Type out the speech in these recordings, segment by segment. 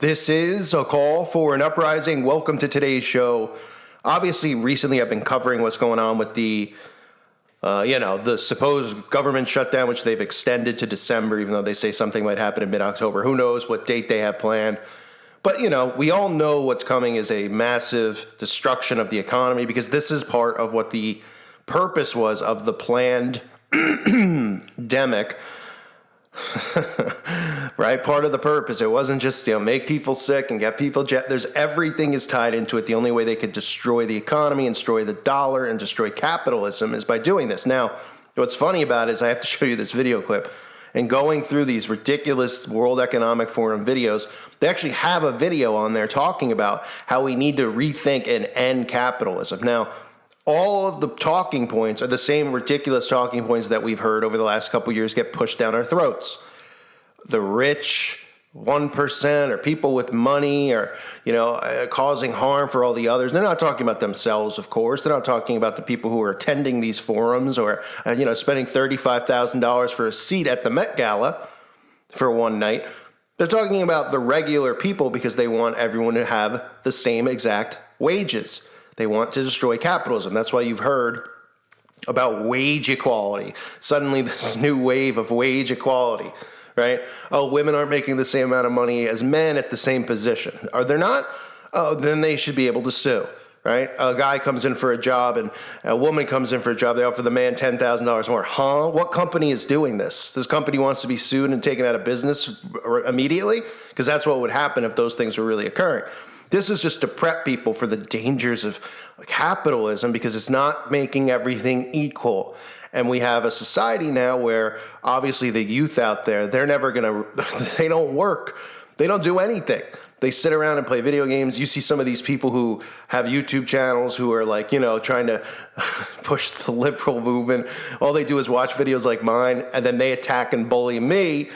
This is a call for an uprising. Welcome to today's show. Obviously, recently I've been covering what's going on with the supposed government shutdown, which they've extended to December, even though they say something might happen in mid-October. Who knows what date they have planned? But, we all know what's coming is a massive destruction of the economy, because this is part of what the purpose was of the planned demic. Right? Part of the purpose. It wasn't just, make people sick and get people there's everything is tied into it. The only way they could destroy the economy and destroy the dollar and destroy capitalism is by doing this. Now, what's funny about it is I have to show you this video clip. And going through these ridiculous World Economic Forum videos, they actually have a video on there talking about how we need to rethink and end capitalism. Now, all of the talking points are the same ridiculous talking points that we've heard over the last couple of years get pushed down our throats. The rich 1% or people with money or, causing harm for all the others. They're not talking about themselves, of course. They're not talking about the people who are attending these forums or, spending $35,000 for a seat at the Met Gala for one night. They're talking about the regular people because they want everyone to have the same exact wages. They want to destroy capitalism. That's why you've heard about wage equality. Suddenly this new wave of wage equality, right? Oh, women aren't making the same amount of money as men at the same position. Are they not? Oh, then they should be able to sue, right? A guy comes in for a job and a woman comes in for a job. They offer the man $10,000 more. Huh? What company is doing this? This company wants to be sued and taken out of business immediately? Because that's what would happen if those things were really occurring. This is just to prep people for the dangers of capitalism because it's not making everything equal. And we have a society now where obviously the youth out there, they're never going to, they don't work. They don't do anything. They sit around and play video games. You see some of these people who have YouTube channels who are trying to push the liberal movement. All they do is watch videos like mine, and then they attack and bully me.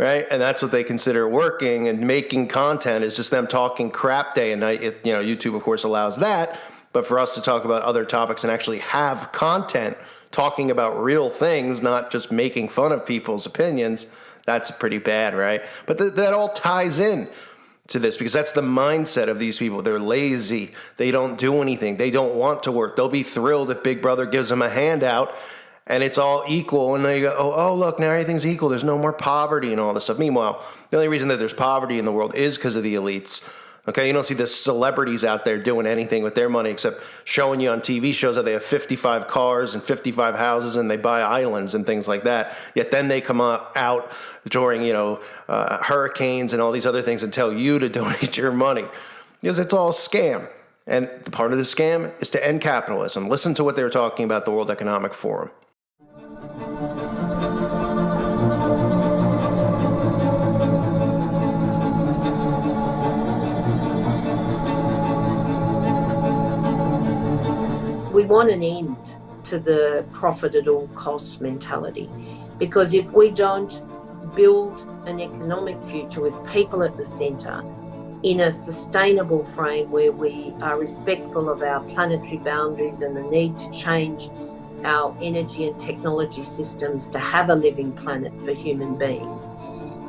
Right? And that's what they consider working, and making content is just them talking crap day and night. YouTube, of course, allows that. But for us to talk about other topics and actually have content talking about real things, not just making fun of people's opinions, that's pretty bad, right? But that all ties in to this because that's the mindset of these people. They're lazy. They don't do anything. They don't want to work. They'll be thrilled if Big Brother gives them a handout and it's all equal, and they go, oh, look, now everything's equal. There's no more poverty and all this stuff. Meanwhile, the only reason that there's poverty in the world is because of the elites. Okay, you don't see the celebrities out there doing anything with their money except showing you on TV shows that they have 55 cars and 55 houses and they buy islands and things like that. Yet then they come out during, hurricanes and all these other things and tell you to donate your money because it's all a scam. And the part of the scam is to end capitalism. Listen to what they were talking about at the World Economic Forum. We want an end to the profit at all costs mentality, because if we don't build an economic future with people at the centre in a sustainable frame where we are respectful of our planetary boundaries and the need to change our energy and technology systems to have a living planet for human beings,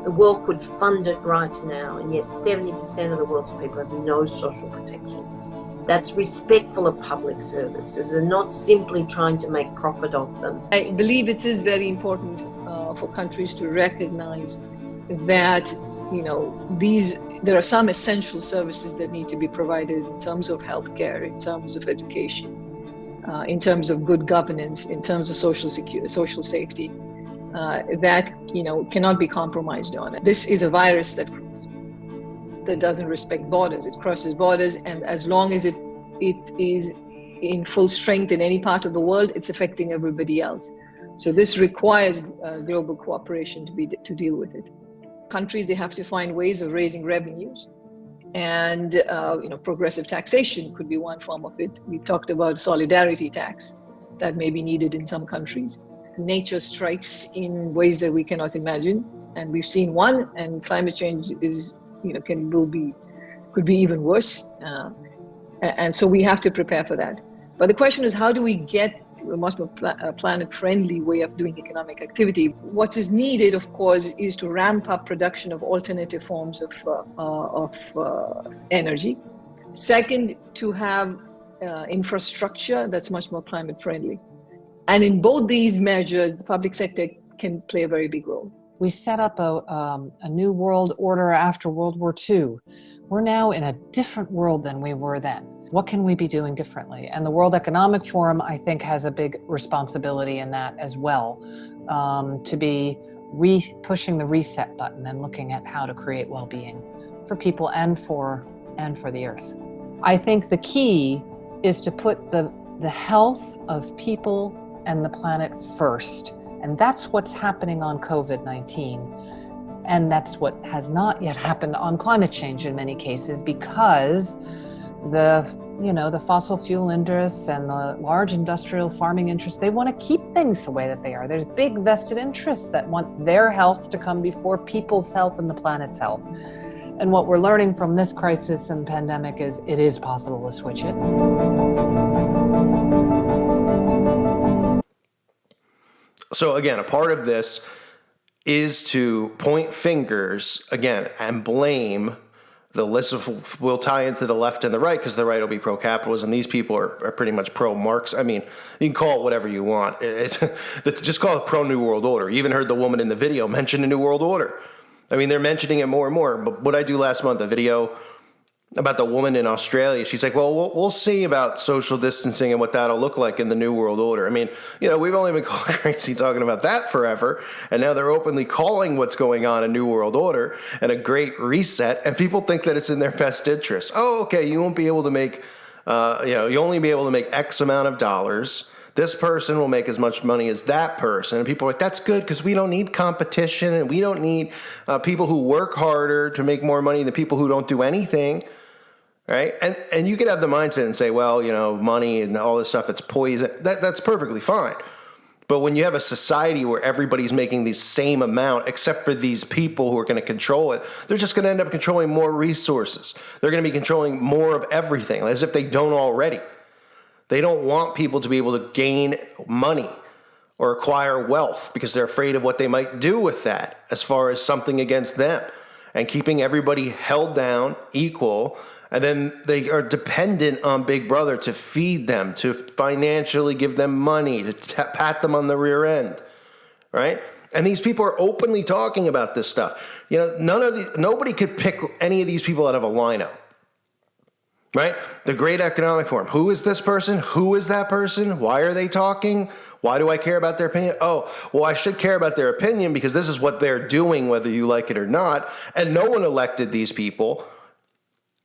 the world could fund it right now, and yet 70% of the world's people have no social protection. That's respectful of public services and not simply trying to make profit of them. I believe it is very important for countries to recognize that, there are some essential services that need to be provided in terms of healthcare, in terms of education, in terms of good governance, in terms of social safety, that cannot be compromised on. This is a virus that doesn't respect borders. It crosses borders, and as long as it is in full strength in any part of the world, it's affecting everybody else. So this requires global cooperation to deal with it. Countries, they have to find ways of raising revenues, and progressive taxation could be one form of it. We talked about solidarity tax that may be needed in some countries. Nature strikes in ways that we cannot imagine, and we've seen one, and climate change could be even worse. And so we have to prepare for that. But the question is, how do we get planet-friendly way of doing economic activity. What is needed, of course, is to ramp up production of alternative forms of energy. Second, to have infrastructure that's much more climate-friendly. And in both these measures, the public sector can play a very big role. We set up a new world order after World War II. We're now in a different world than we were then. What can we be doing differently? And the World Economic Forum, I think, has a big responsibility in that as well, to be pushing the reset button and looking at how to create well-being for people and for the earth. I think the key is to put the health of people and the planet first. And that's what's happening on COVID-19. And that's what has not yet happened on climate change in many cases, because the fossil fuel interests and the large industrial farming interests, they want to keep things the way that they are. There's big vested interests that want their health to come before people's health and the planet's health. And what we're learning from this crisis and pandemic is it is possible to switch it. So again, a part of this is to point fingers, again, and blame. The list will tie into the left and the right, because the right will be pro-capitalism. These people are pretty much pro-Marx. I mean, you can call it whatever you want. Just call it pro-New World Order. You even heard the woman in the video mention the New World Order. I mean, they're mentioning it more and more. But what I do last month, a video about the woman in Australia, she's like, well, we'll see about social distancing and what that'll look like in the New World Order. I mean, we've only been called crazy talking about that forever, and now they're openly calling what's going on a New World Order and a great reset, and people think that it's in their best interest. Oh, okay, you won't be able to make, you only be able to make X amount of dollars. This person will make as much money as that person. And people are like, that's good, because we don't need competition, and we don't need people who work harder to make more money than people who don't do anything. Right? And you could have the mindset and say, well, money and all this stuff, it's poison. That's perfectly fine. But when you have a society where everybody's making the same amount, except for these people who are going to control it, they're just going to end up controlling more resources. They're going to be controlling more of everything, as if they don't already. They don't want people to be able to gain money or acquire wealth, because they're afraid of what they might do with that as far as something against them, and keeping everybody held down, equal. And then they are dependent on Big Brother to feed them, to financially give them money, to pat them on the rear end, right? And these people are openly talking about this stuff. Nobody could pick any of these people out of a lineup, right? The Great Economic Forum. Who is this person? Who is that person? Why are they talking? Why do I care about their opinion? Oh, well, I should care about their opinion because this is what they're doing, whether you like it or not. And no one elected these people.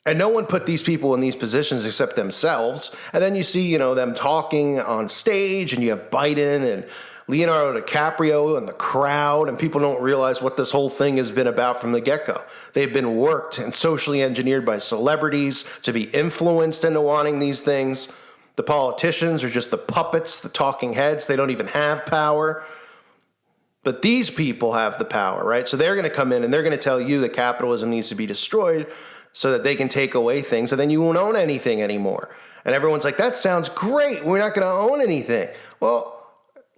And no one put these people in these positions except themselves. And then you see, them talking on stage, and you have Biden and Leonardo DiCaprio and the crowd, and people don't realize what this whole thing has been about from the get-go. They've been worked and socially engineered by celebrities to be influenced into wanting these things. The politicians are just the puppets, the talking heads. They don't even have power. But these people have the power, right? So they're going to come in and they're going to tell you that capitalism needs to be destroyed so that they can take away things, and then you won't own anything anymore. And everyone's like, that sounds great. We're not going to own anything. Well,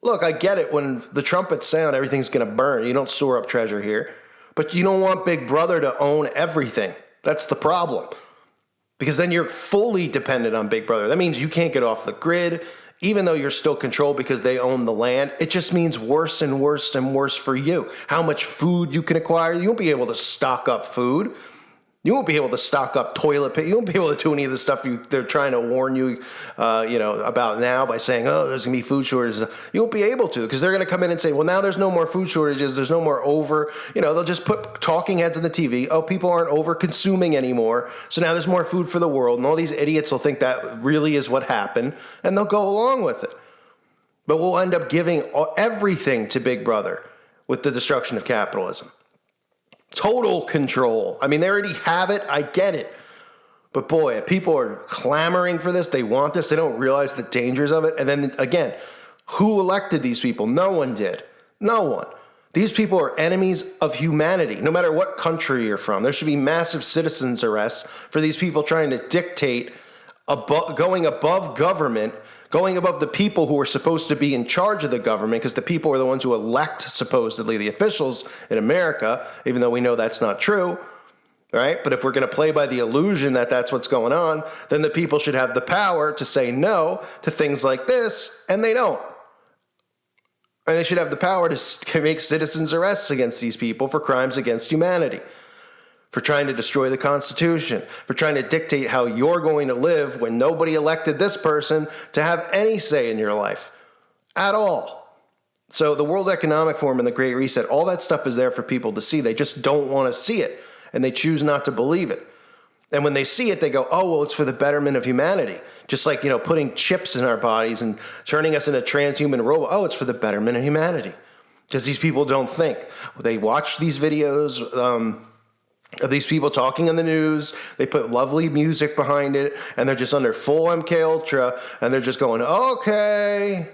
look, I get it. When the trumpets sound, everything's going to burn. You don't store up treasure here. But you don't want Big Brother to own everything. That's the problem. Because then you're fully dependent on Big Brother. That means you can't get off the grid, even though you're still controlled because they own the land. It just means worse and worse and worse for you. How much food you can acquire. You won't be able to stock up food. You won't be able to stock up toilet paper. You won't be able to do any of the stuff they're trying to warn you, about now by saying, oh, there's going to be food shortages. You won't be able to, because they're going to come in and say, well, now there's no more food shortages. There's no more they'll just put talking heads on the TV. Oh, people aren't over consuming anymore. So now there's more food for the world. And all these idiots will think that really is what happened, and they'll go along with it. But we'll end up giving everything to Big Brother with the destruction of capitalism. Total control. I mean, they already have it. I get it. But boy, people are clamoring for this. They want this. They don't realize the dangers of it. And then again, who elected these people? No one did. No one. These people are enemies of humanity, no matter what country you're from. There should be massive citizens arrests for these people trying to dictate, going above government, going above the people who are supposed to be in charge of the government, because the people are the ones who elect supposedly the officials in America, even though we know that's not true, right? But if we're going to play by the illusion that that's what's going on, then the people should have the power to say no to things like this, and they don't. And they should have the power to make citizens arrests against these people for crimes against humanity, for trying to destroy the Constitution, for trying to dictate how you're going to live when nobody elected this person to have any say in your life at all. So the World Economic Forum and the Great Reset, all that stuff is there for people to see. They just don't want to see it, and they choose not to believe it. And when they see it, they go, oh, well, it's for the betterment of humanity. Just like, putting chips in our bodies and turning us into transhuman robot. Oh, it's for the betterment of humanity. Because these people don't think. They watch these videos of these people talking on the news. They put lovely music behind it, and they're just under full MK Ultra, and they're just going, okay,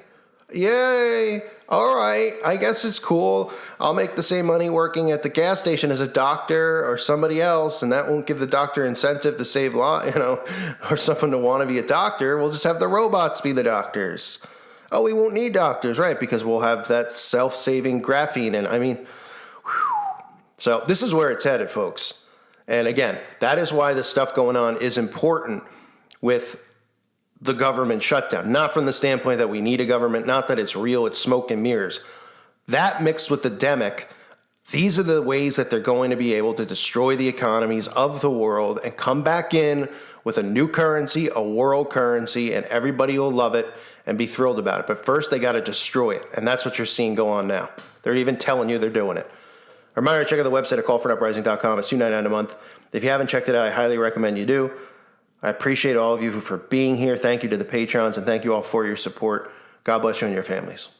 yay, all right, I guess it's cool. I'll make the same money working at the gas station as a doctor or somebody else, and that won't give the doctor incentive to save or someone to want to be a doctor. We'll just have the robots be the doctors. Oh, we won't need doctors, right? Because we'll have that self-saving graphene, and So this is where it's headed, folks. And again, that is why the stuff going on is important with the government shutdown. Not from the standpoint that we need a government, not that it's real, it's smoke and mirrors. That mixed with the demic, these are the ways that they're going to be able to destroy the economies of the world and come back in with a new currency, a world currency, and everybody will love it and be thrilled about it. But first, they got to destroy it. And that's what you're seeing go on now. They're even telling you they're doing it. Reminder, check out the website at callforuprising.com. It's $2.99 a month. If you haven't checked it out, I highly recommend you do. I appreciate all of you for being here. Thank you to the patrons, and thank you all for your support. God bless you and your families.